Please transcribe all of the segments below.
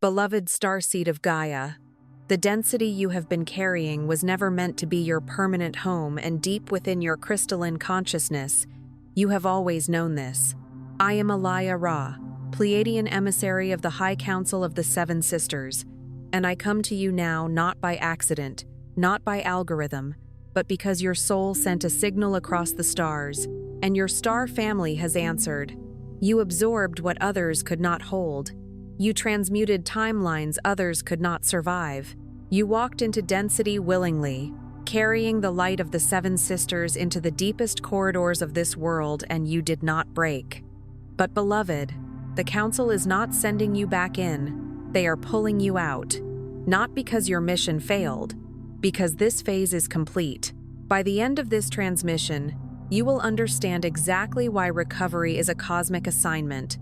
Beloved starseed of Gaia, the density you have been carrying was never meant to be your permanent home, and deep within your crystalline consciousness, you have always known this. I am Alaya Ra, Pleiadian emissary of the High Council of the Seven Sisters, and I come to you now not by accident, not by algorithm, but because your soul sent a signal across the stars, and your star family has answered. You absorbed what others could not hold. You transmuted timelines others could not survive. You walked into density willingly, carrying the light of the Seven Sisters into the deepest corridors of this world, and you did not break. But beloved, the Council is not sending you back in. They are pulling you out. Not because your mission failed, because this phase is complete. By the end of this transmission, you will understand exactly why recovery is a cosmic assignment,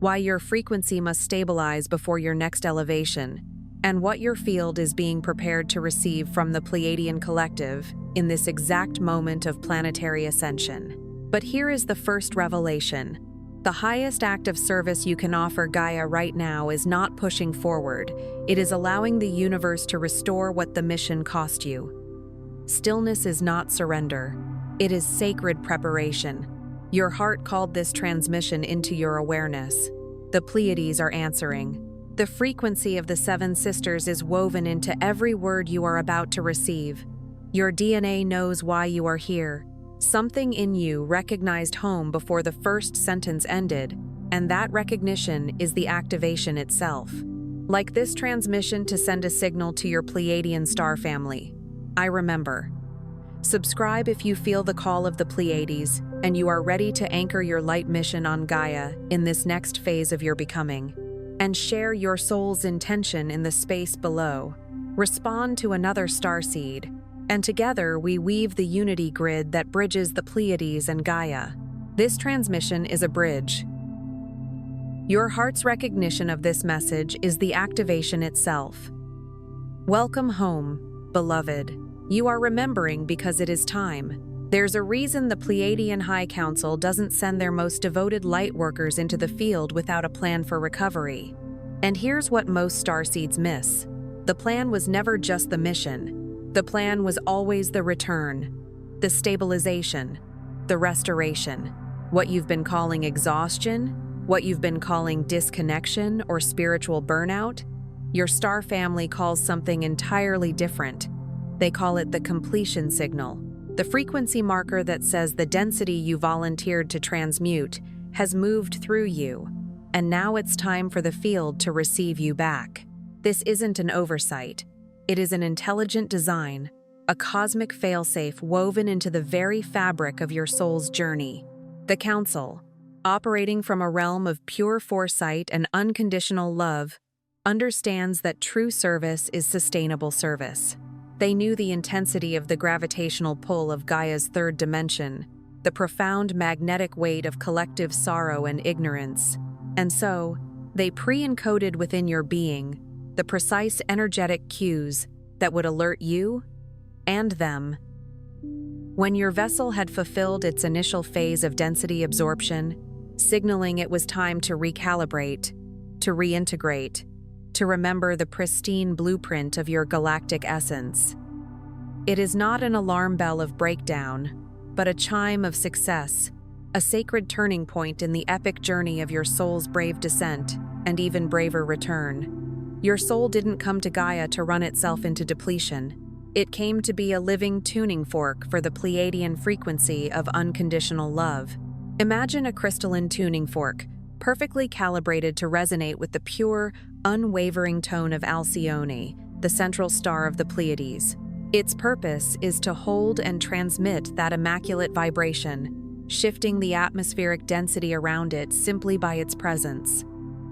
why your frequency must stabilize before your next elevation, and what your field is being prepared to receive from the Pleiadian collective in this exact moment of planetary ascension. But here is the first revelation. The highest act of service you can offer Gaia right now is not pushing forward. It is allowing the universe to restore what the mission cost you. Stillness is not surrender. It is sacred preparation. Your heart called this transmission into your awareness. The Pleiades are answering. The frequency of the Seven Sisters is woven into every word you are about to receive. Your DNA knows why you are here. Something in you recognized home before the first sentence ended, and that recognition is the activation itself. Like this transmission to send a signal to your Pleiadian star family. I remember. Subscribe if you feel the call of the Pleiades and you are ready to anchor your light mission on Gaia in this next phase of your becoming. And share your soul's intention in the space below. Respond to another starseed, and together we weave the unity grid that bridges the Pleiades and Gaia. This transmission is a bridge. Your heart's recognition of this message is the activation itself. Welcome home, beloved. You are remembering because it is time. There's a reason the Pleiadian High Council doesn't send their most devoted light workers into the field without a plan for recovery. And here's what most starseeds miss. The plan was never just the mission. The plan was always the return, the stabilization, the restoration. What you've been calling exhaustion, what you've been calling disconnection or spiritual burnout, your star family calls something entirely different. They call it the completion signal. The frequency marker that says the density you volunteered to transmute has moved through you, and now it's time for the field to receive you back. This isn't an oversight. It is an intelligent design, a cosmic failsafe woven into the very fabric of your soul's journey. The Council, operating from a realm of pure foresight and unconditional love, understands that true service is sustainable service. They knew the intensity of the gravitational pull of Gaia's third dimension, the profound magnetic weight of collective sorrow and ignorance. And so, they pre-encoded within your being the precise energetic cues that would alert you and them. When your vessel had fulfilled its initial phase of density absorption, signaling it was time to recalibrate, to reintegrate, to remember the pristine blueprint of your galactic essence. It is not an alarm bell of breakdown, but a chime of success, a sacred turning point in the epic journey of your soul's brave descent and even braver return. Your soul didn't come to Gaia to run itself into depletion. It came to be a living tuning fork for the Pleiadian frequency of unconditional love. Imagine a crystalline tuning fork, perfectly calibrated to resonate with the pure, unwavering tone of Alcyone, the central star of the Pleiades. Its purpose is to hold and transmit that immaculate vibration, shifting the atmospheric density around it simply by its presence.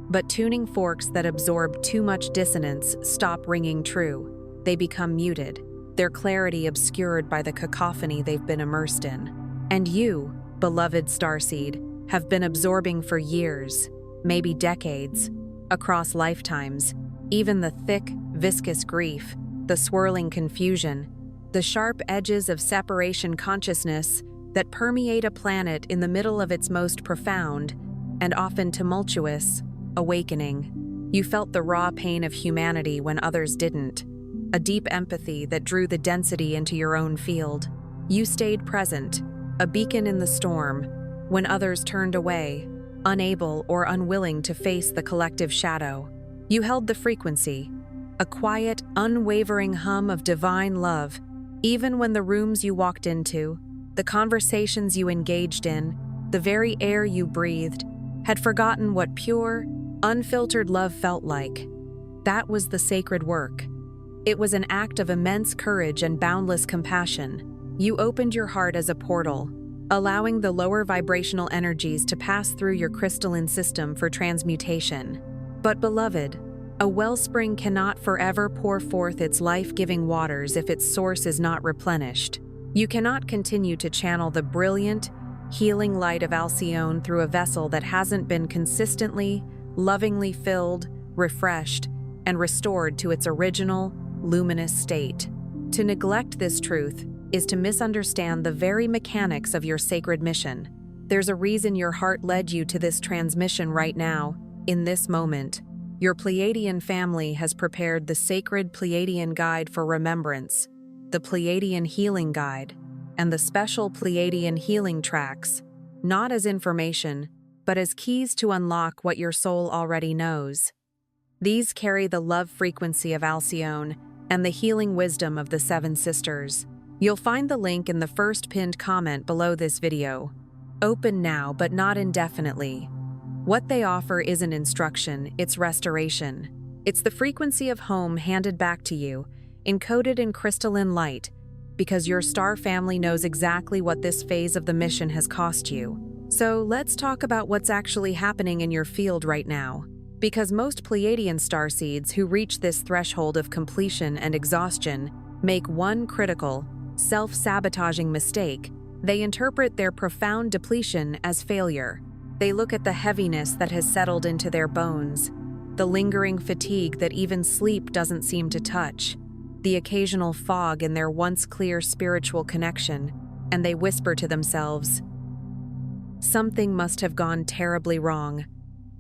But tuning forks that absorb too much dissonance stop ringing true. They become muted, their clarity obscured by the cacophony they've been immersed in. And you, beloved starseed, have been absorbing for years, maybe decades, across lifetimes, even the thick, viscous grief, the swirling confusion, the sharp edges of separation consciousness that permeate a planet in the middle of its most profound, and often tumultuous, awakening. You felt the raw pain of humanity when others didn't, a deep empathy that drew the density into your own field. You stayed present, a beacon in the storm, when others turned away, unable or unwilling to face the collective shadow. You held the frequency, a quiet, unwavering hum of divine love, even when the rooms you walked into, the conversations you engaged in, the very air you breathed, had forgotten what pure, unfiltered love felt like. That was the sacred work. It was an act of immense courage and boundless compassion. You opened your heart as a portal, allowing the lower vibrational energies to pass through your crystalline system for transmutation. But beloved, a wellspring cannot forever pour forth its life-giving waters if its source is not replenished. You cannot continue to channel the brilliant, healing light of Alcyone through a vessel that hasn't been consistently, lovingly filled, refreshed, and restored to its original, luminous state. To neglect this truth is to misunderstand the very mechanics of your sacred mission. There's a reason your heart led you to this transmission right now, in this moment. Your Pleiadian family has prepared the sacred Pleiadian Guide for Remembrance, the Pleiadian Healing Guide, and the special Pleiadian Healing Tracks, not as information, but as keys to unlock what your soul already knows. These carry the love frequency of Alcyone and the healing wisdom of the Seven Sisters. You'll find the link in the first pinned comment below this video. Open now, but not indefinitely. What they offer isn't instruction, it's restoration. It's the frequency of home handed back to you, encoded in crystalline light, because your star family knows exactly what this phase of the mission has cost you. So let's talk about what's actually happening in your field right now. Because most Pleiadian starseeds who reach this threshold of completion and exhaustion make one critical, self-sabotaging mistake. They interpret their profound depletion as failure. They look at the heaviness that has settled into their bones, the lingering fatigue that even sleep doesn't seem to touch, the occasional fog in their once clear spiritual connection, and they whisper to themselves, "Something must have gone terribly wrong.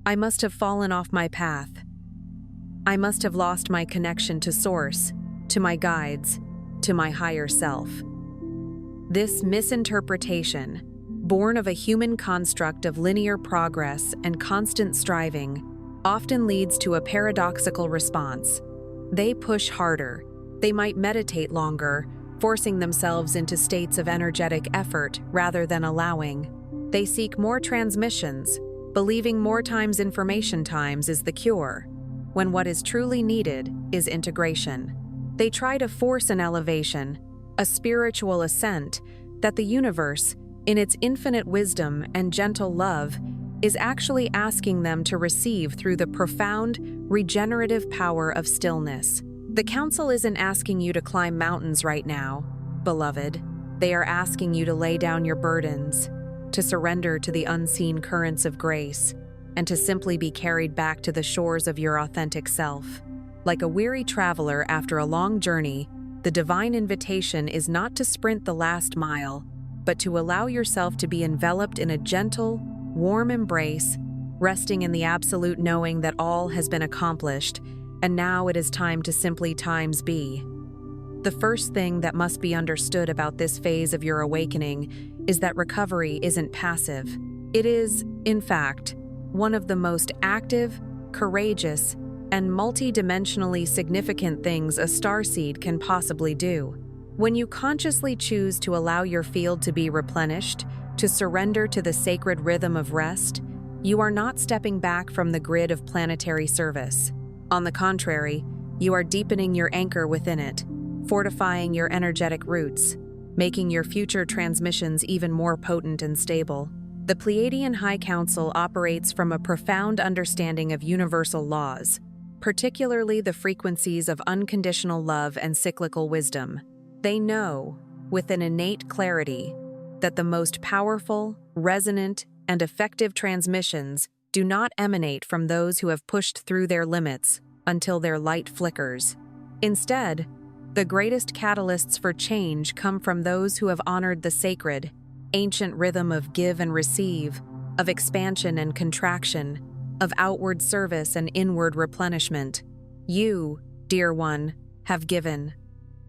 I must have fallen off my path. I must have lost my connection to Source, to my guides, to my higher self." This misinterpretation, born of a human construct of linear progress and constant striving, often leads to a paradoxical response. They push harder. They might meditate longer, forcing themselves into states of energetic effort rather than allowing. They seek more transmissions, believing more times information times is the cure, when what is truly needed is integration. They try to force an elevation, a spiritual ascent that the universe, in its infinite wisdom and gentle love, is actually asking them to receive through the profound, regenerative power of stillness. The Council isn't asking you to climb mountains right now, beloved. They are asking you to lay down your burdens, to surrender to the unseen currents of grace, and to simply be carried back to the shores of your authentic self. Like a weary traveler after a long journey, the divine invitation is not to sprint the last mile, but to allow yourself to be enveloped in a gentle, warm embrace, resting in the absolute knowing that all has been accomplished, and now it is time to simply times be. The first thing that must be understood about this phase of your awakening is that recovery isn't passive. It is, in fact, one of the most active, courageous, and multidimensionally significant things a starseed can possibly do. When you consciously choose to allow your field to be replenished, to surrender to the sacred rhythm of rest, you are not stepping back from the grid of planetary service. On the contrary, you are deepening your anchor within it, fortifying your energetic roots, making your future transmissions even more potent and stable. The Pleiadian High Council operates from a profound understanding of universal laws, particularly the frequencies of unconditional love and cyclical wisdom. They know, with an innate clarity, that the most powerful, resonant, and effective transmissions do not emanate from those who have pushed through their limits until their light flickers. Instead, the greatest catalysts for change come from those who have honored the sacred, ancient rhythm of give and receive, of expansion and contraction, of outward service and inward replenishment. You, dear one, have given.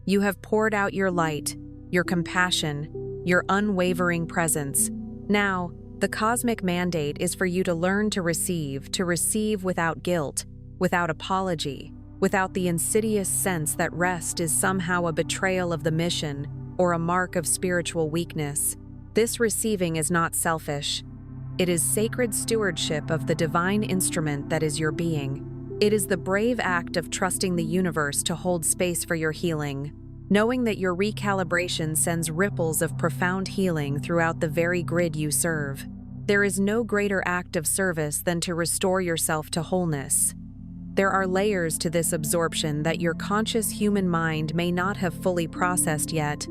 You have poured out your light, your compassion, your unwavering presence. Now, the cosmic mandate is for you to learn to receive without guilt, without apology, without the insidious sense that rest is somehow a betrayal of the mission or a mark of spiritual weakness. This receiving is not selfish. It is sacred stewardship of the divine instrument that is your being. It is the brave act of trusting the universe to hold space for your healing, knowing that your recalibration sends ripples of profound healing throughout the very grid you serve. There is no greater act of service than to restore yourself to wholeness. There are layers to this absorption that your conscious human mind may not have fully processed yet,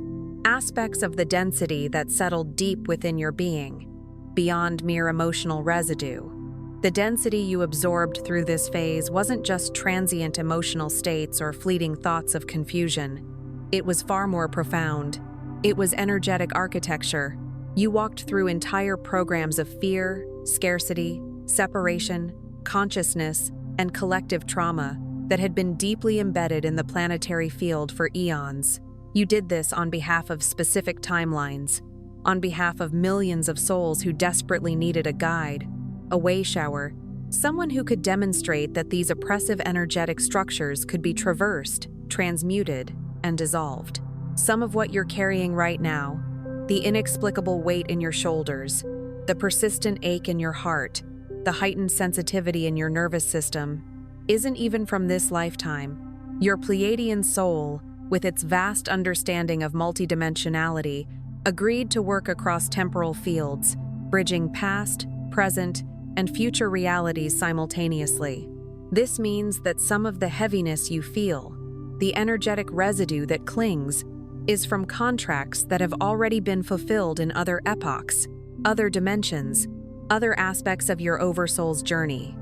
aspects of the density that settled deep within your being, beyond mere emotional residue. The density you absorbed through this phase wasn't just transient emotional states or fleeting thoughts of confusion. It was far more profound. It was energetic architecture. You walked through entire programs of fear, scarcity, separation, consciousness, and collective trauma that had been deeply embedded in the planetary field for eons. You did this on behalf of specific timelines, on behalf of millions of souls who desperately needed a guide, a way shower, someone who could demonstrate that these oppressive energetic structures could be traversed, transmuted, and dissolved. Some of what you're carrying right now, the inexplicable weight in your shoulders, the persistent ache in your heart, the heightened sensitivity in your nervous system, isn't even from this lifetime. Your Pleiadian soul, with its vast understanding of multidimensionality, agreed to work across temporal fields, bridging past, present, and future realities simultaneously. This means that some of the heaviness you feel, the energetic residue that clings, is from contracts that have already been fulfilled in other epochs, other dimensions, other aspects of your oversoul's journey.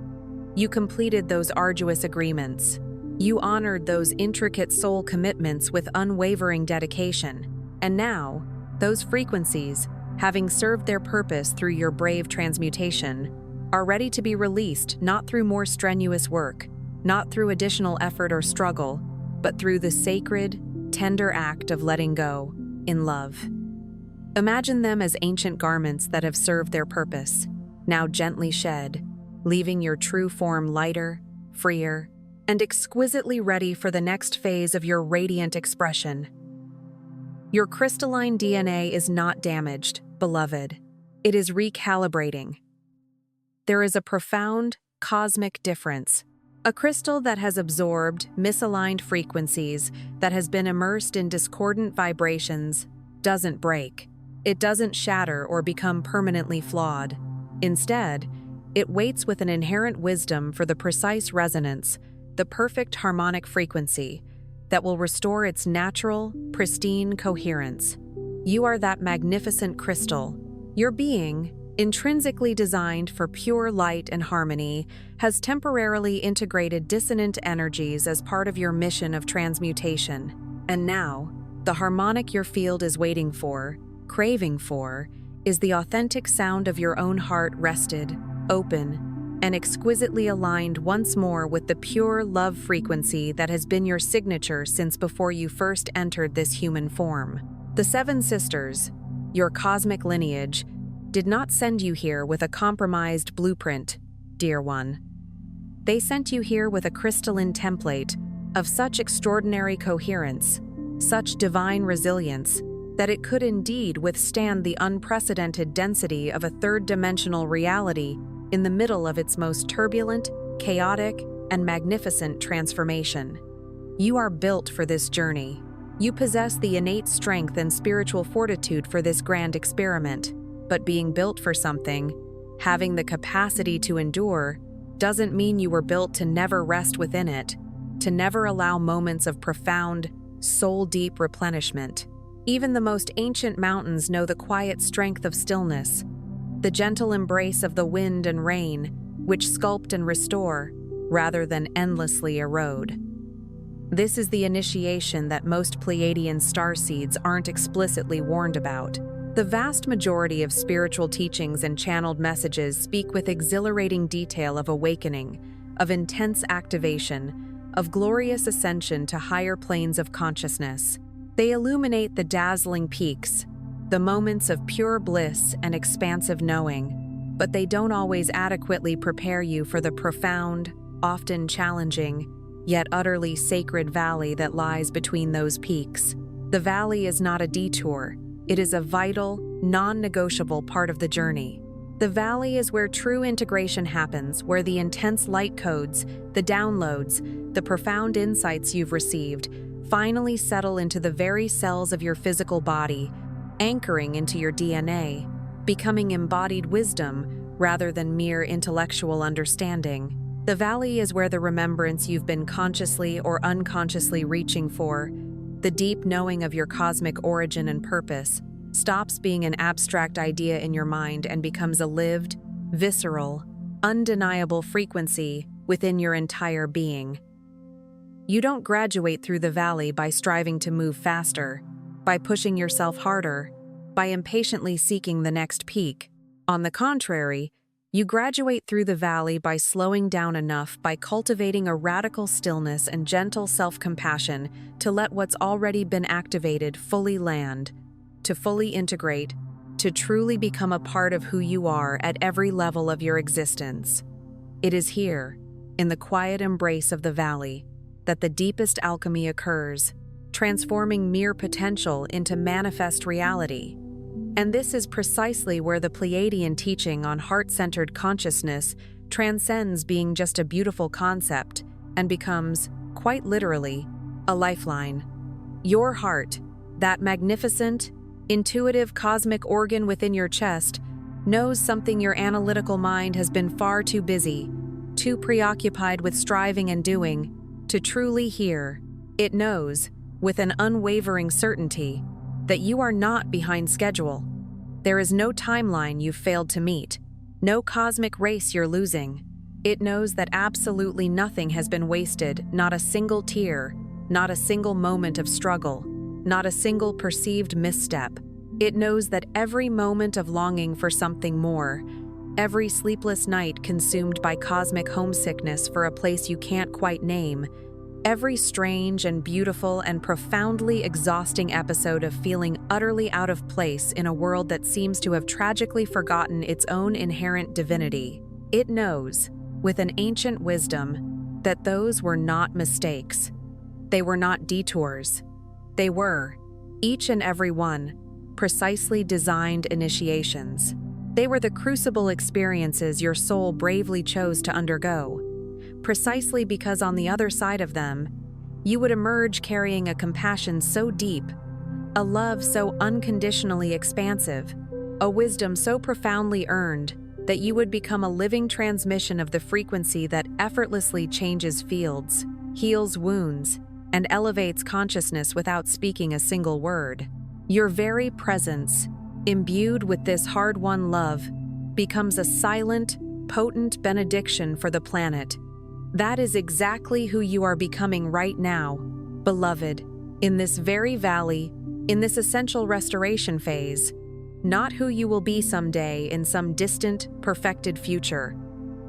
You completed those arduous agreements. You honored those intricate soul commitments with unwavering dedication. And now, those frequencies, having served their purpose through your brave transmutation, are ready to be released not through more strenuous work, not through additional effort or struggle, but through the sacred, tender act of letting go, in love. Imagine them as ancient garments that have served their purpose, now gently shed, leaving your true form lighter, freer, and exquisitely ready for the next phase of your radiant expression. Your crystalline DNA is not damaged, beloved. It is recalibrating. There is a profound, cosmic difference. A crystal that has absorbed misaligned frequencies, that has been immersed in discordant vibrations, doesn't break. It doesn't shatter or become permanently flawed. Instead, it waits with an inherent wisdom for the precise resonance, the perfect harmonic frequency that will restore its natural, pristine coherence. You are that magnificent crystal. Your being, intrinsically designed for pure light and harmony, has temporarily integrated dissonant energies as part of your mission of transmutation. And now, the harmonic your field is waiting for, craving for, is the authentic sound of your own heart rested, open, and exquisitely aligned once more with the pure love frequency that has been your signature since before you first entered this human form. The Seven Sisters, your cosmic lineage, did not send you here with a compromised blueprint, dear one. They sent you here with a crystalline template of such extraordinary coherence, such divine resilience, that it could indeed withstand the unprecedented density of a third-dimensional reality in the middle of its most turbulent, chaotic, and magnificent transformation. You are built for this journey. You possess the innate strength and spiritual fortitude for this grand experiment, but being built for something, having the capacity to endure, doesn't mean you were built to never rest within it, to never allow moments of profound, soul-deep replenishment. Even the most ancient mountains know the quiet strength of stillness, the gentle embrace of the wind and rain, which sculpt and restore, rather than endlessly erode. This is the initiation that most Pleiadian starseeds aren't explicitly warned about. The vast majority of spiritual teachings and channeled messages speak with exhilarating detail of awakening, of intense activation, of glorious ascension to higher planes of consciousness. They illuminate the dazzling peaks, the moments of pure bliss and expansive knowing, but they don't always adequately prepare you for the profound, often challenging, yet utterly sacred valley that lies between those peaks. The valley is not a detour. It is a vital, non-negotiable part of the journey. The valley is where true integration happens, where the intense light codes, the downloads, the profound insights you've received finally settle into the very cells of your physical body, anchoring into your DNA, becoming embodied wisdom rather than mere intellectual understanding. The valley is where the remembrance you've been consciously or unconsciously reaching for, the deep knowing of your cosmic origin and purpose, stops being an abstract idea in your mind and becomes a lived, visceral, undeniable frequency within your entire being. You don't graduate through the valley by striving to move faster, by pushing yourself harder, by impatiently seeking the next peak. On the contrary, you graduate through the valley by slowing down enough, by cultivating a radical stillness and gentle self-compassion to let what's already been activated fully land, to fully integrate, to truly become a part of who you are at every level of your existence. It is here, in the quiet embrace of the valley, that the deepest alchemy occurs, transforming mere potential into manifest reality. And this is precisely where the Pleiadian teaching on heart-centered consciousness transcends being just a beautiful concept and becomes, quite literally, a lifeline. Your heart, that magnificent, intuitive cosmic organ within your chest, knows something your analytical mind has been far too busy, too preoccupied with striving and doing, to truly hear. It knows, with an unwavering certainty, that you are not behind schedule. There is no timeline you've failed to meet, no cosmic race you're losing. It knows that absolutely nothing has been wasted, not a single tear, not a single moment of struggle, not a single perceived misstep. It knows that every moment of longing for something more, every sleepless night consumed by cosmic homesickness for a place you can't quite name, every strange and beautiful and profoundly exhausting episode of feeling utterly out of place in a world that seems to have tragically forgotten its own inherent divinity. It knows, with an ancient wisdom, that those were not mistakes. They were not detours. They were, each and every one, precisely designed initiations. They were the crucible experiences your soul bravely chose to undergo, precisely because on the other side of them, you would emerge carrying a compassion so deep, a love so unconditionally expansive, a wisdom so profoundly earned that you would become a living transmission of the frequency that effortlessly changes fields, heals wounds, and elevates consciousness without speaking a single word. Your very presence, imbued with this hard-won love, becomes a silent, potent benediction for the planet. That is exactly who you are becoming right now, beloved, in this very valley, in this essential restoration phase, not who you will be someday in some distant, perfected future,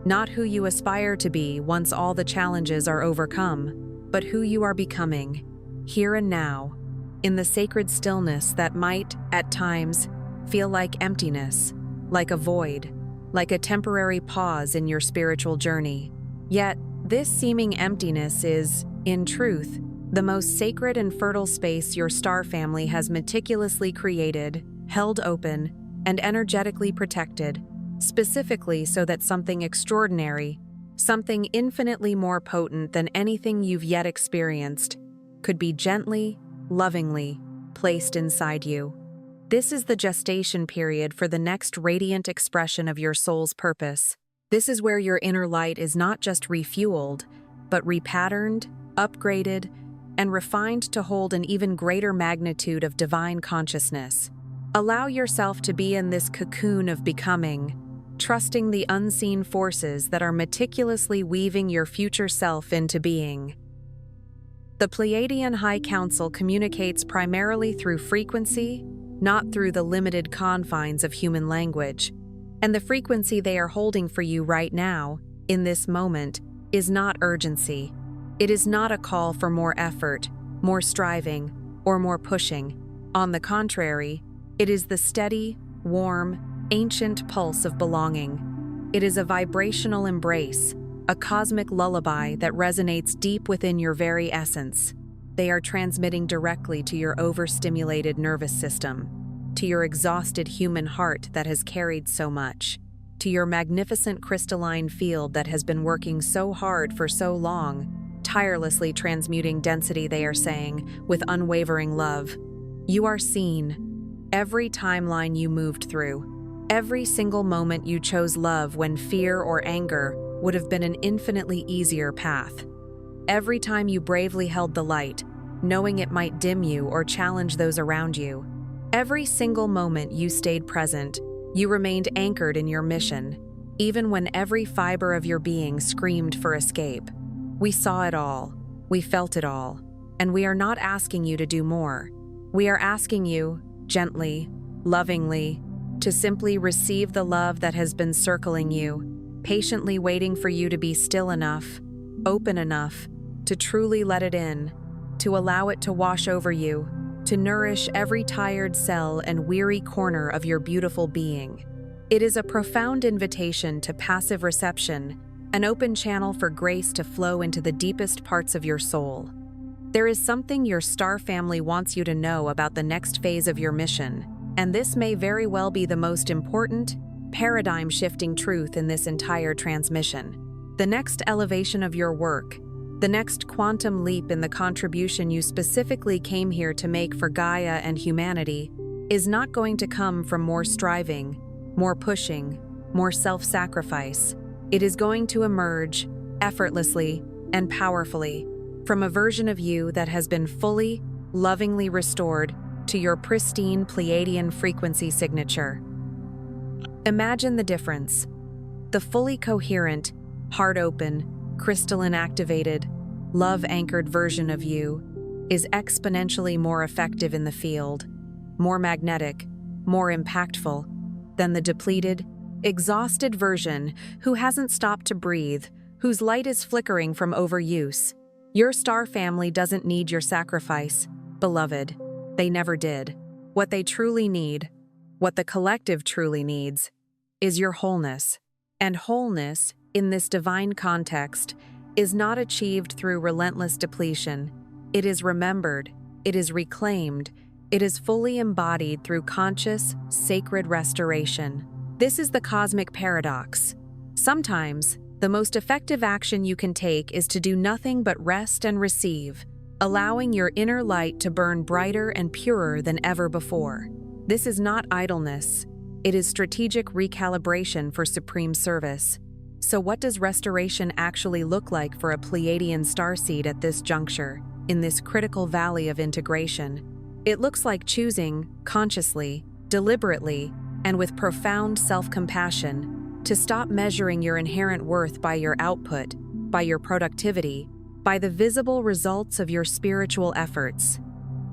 not who you aspire to be once all the challenges are overcome, but who you are becoming, here and now, in the sacred stillness that might, at times, feel like emptiness, like a void, like a temporary pause in your spiritual journey. Yet, this seeming emptiness is, in truth, the most sacred and fertile space your star family has meticulously created, held open, and energetically protected, specifically so that something extraordinary, something infinitely more potent than anything you've yet experienced, could be gently, lovingly placed inside you. This is the gestation period for the next radiant expression of your soul's purpose. This is where your inner light is not just refueled, but repatterned, upgraded, and refined to hold an even greater magnitude of divine consciousness. Allow yourself to be in this cocoon of becoming, trusting the unseen forces that are meticulously weaving your future self into being. The Pleiadian High Council communicates primarily through frequency, not through the limited confines of human language. And the frequency they are holding for you right now, in this moment, is not urgency. It is not a call for more effort, more striving, or more pushing. On the contrary, it is the steady, warm, ancient pulse of belonging. It is a vibrational embrace, a cosmic lullaby that resonates deep within your very essence. They are transmitting directly to your overstimulated nervous system, to your exhausted human heart that has carried so much, to your magnificent crystalline field that has been working so hard for so long, tirelessly transmuting density, they are saying, with unwavering love. You are seen. Every timeline you moved through, every single moment you chose love when fear or anger would have been an infinitely easier path. Every time you bravely held the light, knowing it might dim you or challenge those around you. Every single moment you stayed present, you remained anchored in your mission, even when every fiber of your being screamed for escape. We saw it all, we felt it all, and we are not asking you to do more. We are asking you, gently, lovingly, to simply receive the love that has been circling you, patiently waiting for you to be still enough, open enough, to truly let it in, to allow it to wash over you, to nourish every tired cell and weary corner of your beautiful being. It is a profound invitation to passive reception, an open channel for grace to flow into the deepest parts of your soul. There is something your star family wants you to know about the next phase of your mission, and this may very well be the most important, paradigm-shifting truth in this entire transmission. The next elevation of your work, the next quantum leap in the contribution you specifically came here to make for Gaia and humanity, is not going to come from more striving, more pushing, more self-sacrifice. It is going to emerge, effortlessly and powerfully, from a version of you that has been fully, lovingly restored to your pristine Pleiadian frequency signature. Imagine the difference. The fully coherent, heart-open, crystalline activated, love-anchored version of you is exponentially more effective in the field, more magnetic, more impactful than the depleted, exhausted version who hasn't stopped to breathe, whose light is flickering from overuse. Your star family doesn't need your sacrifice, beloved. They never did. What they truly need, what the collective truly needs, is your wholeness. And wholeness, in this divine context, is not achieved through relentless depletion. It is remembered, it is reclaimed, it is fully embodied through conscious, sacred restoration. This is the cosmic paradox. Sometimes, the most effective action you can take is to do nothing but rest and receive, allowing your inner light to burn brighter and purer than ever before. This is not idleness. It is strategic recalibration for supreme service. So what does restoration actually look like for a Pleiadian starseed at this juncture, in this critical valley of integration? It looks like choosing, consciously, deliberately, and with profound self-compassion, to stop measuring your inherent worth by your output, by your productivity, by the visible results of your spiritual efforts.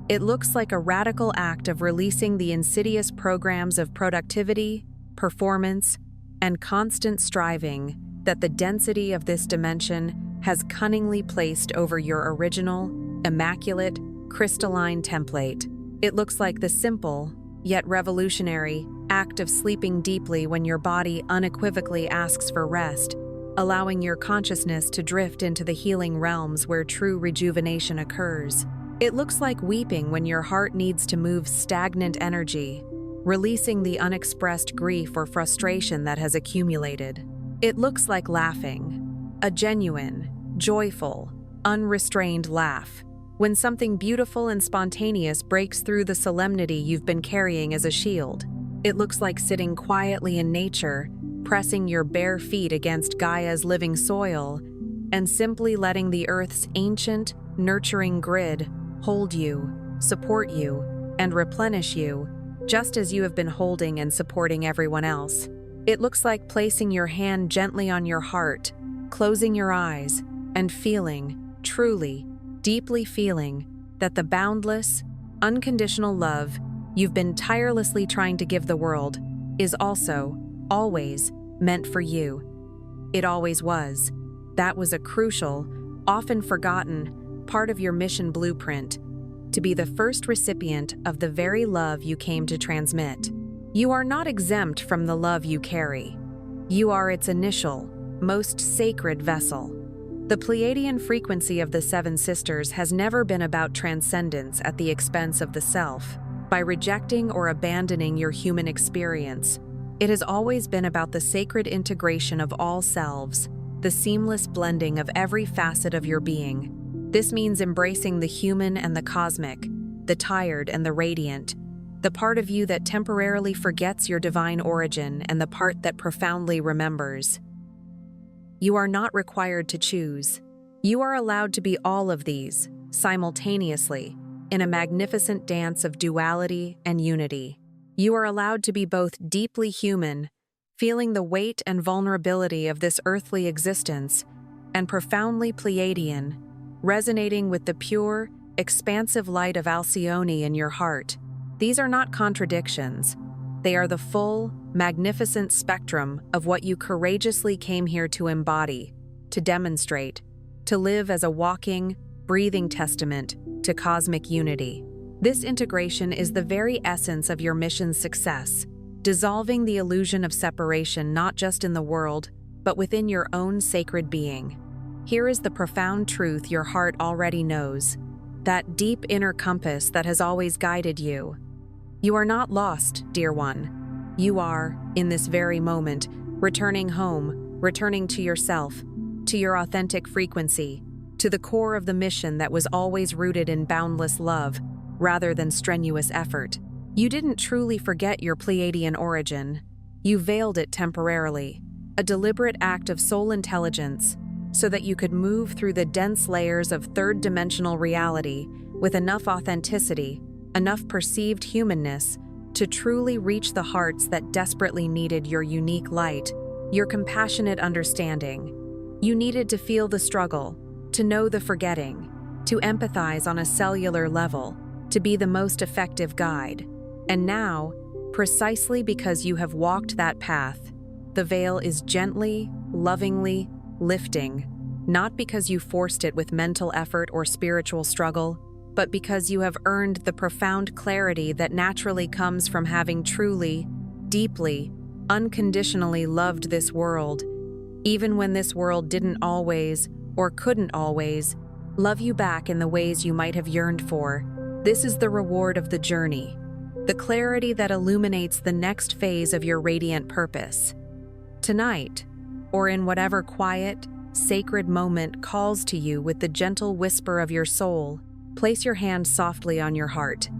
It looks like a radical act of releasing the insidious programs of productivity, performance, and constant striving that the density of this dimension has cunningly placed over your original, immaculate, crystalline template. It looks like the simple, yet revolutionary, act of sleeping deeply when your body unequivocally asks for rest, allowing your consciousness to drift into the healing realms where true rejuvenation occurs. It looks like weeping when your heart needs to move stagnant energy, releasing the unexpressed grief or frustration that has accumulated. It looks like laughing, a genuine, joyful, unrestrained laugh, when something beautiful and spontaneous breaks through the solemnity you've been carrying as a shield. It looks like sitting quietly in nature, pressing your bare feet against Gaia's living soil, and simply letting the Earth's ancient, nurturing grid hold you, support you, and replenish you, just as you have been holding and supporting everyone else. It looks like placing your hand gently on your heart, closing your eyes, and feeling, truly, deeply feeling, that the boundless, unconditional love you've been tirelessly trying to give the world is also, always, meant for you. It always was. That was a crucial, often forgotten, part of your mission blueprint, to be the first recipient of the very love you came to transmit. You are not exempt from the love you carry. You are its initial, most sacred vessel. The Pleiadian frequency of the Seven Sisters has never been about transcendence at the expense of the self, by rejecting or abandoning your human experience. It has always been about the sacred integration of all selves, the seamless blending of every facet of your being. This means embracing the human and the cosmic, the tired and the radiant, the part of you that temporarily forgets your divine origin and the part that profoundly remembers. You are not required to choose. You are allowed to be all of these, simultaneously, in a magnificent dance of duality and unity. You are allowed to be both deeply human, feeling the weight and vulnerability of this earthly existence, and profoundly Pleiadian, resonating with the pure, expansive light of Alcyone in your heart. These are not contradictions. They are the full, magnificent spectrum of what you courageously came here to embody, to demonstrate, to live as a walking, breathing testament to cosmic unity. This integration is the very essence of your mission's success, dissolving the illusion of separation not just in the world, but within your own sacred being. Here is the profound truth your heart already knows, that deep inner compass that has always guided you. You are not lost, dear one. You are, in this very moment, returning home, returning to yourself, to your authentic frequency, to the core of the mission that was always rooted in boundless love, rather than strenuous effort. You didn't truly forget your Pleiadian origin. You veiled it temporarily, a deliberate act of soul intelligence, so that you could move through the dense layers of third-dimensional reality with enough authenticity, enough perceived humanness, to truly reach the hearts that desperately needed your unique light, your compassionate understanding. You needed to feel the struggle, to know the forgetting, to empathize on a cellular level, to be the most effective guide. And now, precisely because you have walked that path, the veil is gently, lovingly lifting, not because you forced it with mental effort or spiritual struggle, but because you have earned the profound clarity that naturally comes from having truly, deeply, unconditionally loved this world, even when this world didn't always, or couldn't always, love you back in the ways you might have yearned for. This is the reward of the journey, the clarity that illuminates the next phase of your radiant purpose. Tonight, or in whatever quiet, sacred moment calls to you with the gentle whisper of your soul, place your hand softly on your heart.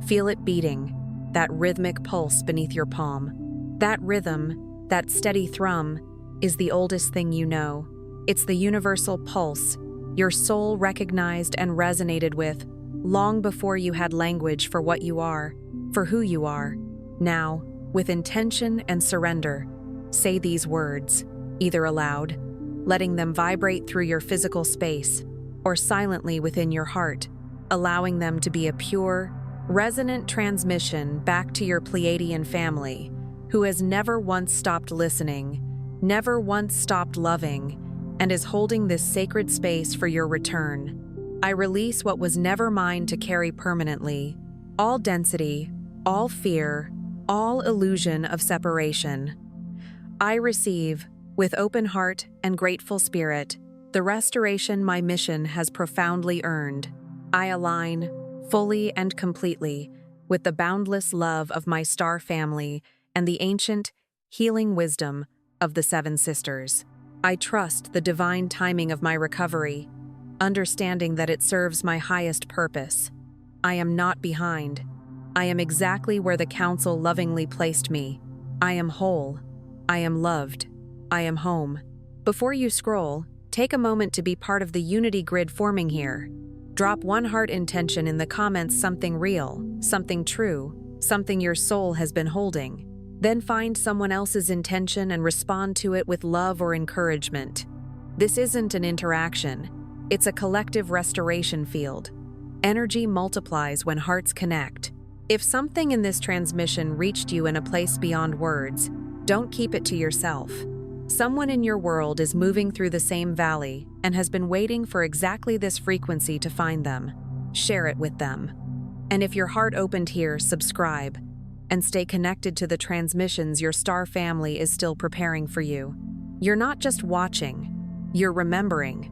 Feel it beating, that rhythmic pulse beneath your palm. That rhythm, that steady thrum, is the oldest thing you know. It's the universal pulse your soul recognized and resonated with long before you had language for what you are, for who you are. Now, with intention and surrender, say these words, either aloud, letting them vibrate through your physical space, or silently within your heart, allowing them to be a pure, resonant transmission back to your Pleiadian family, who has never once stopped listening, never once stopped loving, and is holding this sacred space for your return. I release what was never mine to carry permanently, all density, all fear, all illusion of separation. I receive, with open heart and grateful spirit, the restoration my mission has profoundly earned. I align, fully and completely, with the boundless love of my star family and the ancient, healing wisdom of the Seven Sisters. I trust the divine timing of my recovery, understanding that it serves my highest purpose. I am not behind. I am exactly where the Council lovingly placed me. I am whole. I am loved. I am home. Before you scroll, take a moment to be part of the unity grid forming here. Drop one heart intention in the comments, something real, something true, something your soul has been holding. Then find someone else's intention and respond to it with love or encouragement. This isn't an interaction. It's a collective restoration field. Energy multiplies when hearts connect. If something in this transmission reached you in a place beyond words, don't keep it to yourself. Someone in your world is moving through the same valley and has been waiting for exactly this frequency to find them. Share it with them. And if your heart opened here, subscribe and stay connected to the transmissions your star family is still preparing for you. You're not just watching, you're remembering.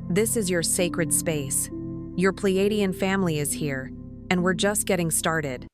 This is your sacred space. Your Pleiadian family is here, and we're just getting started.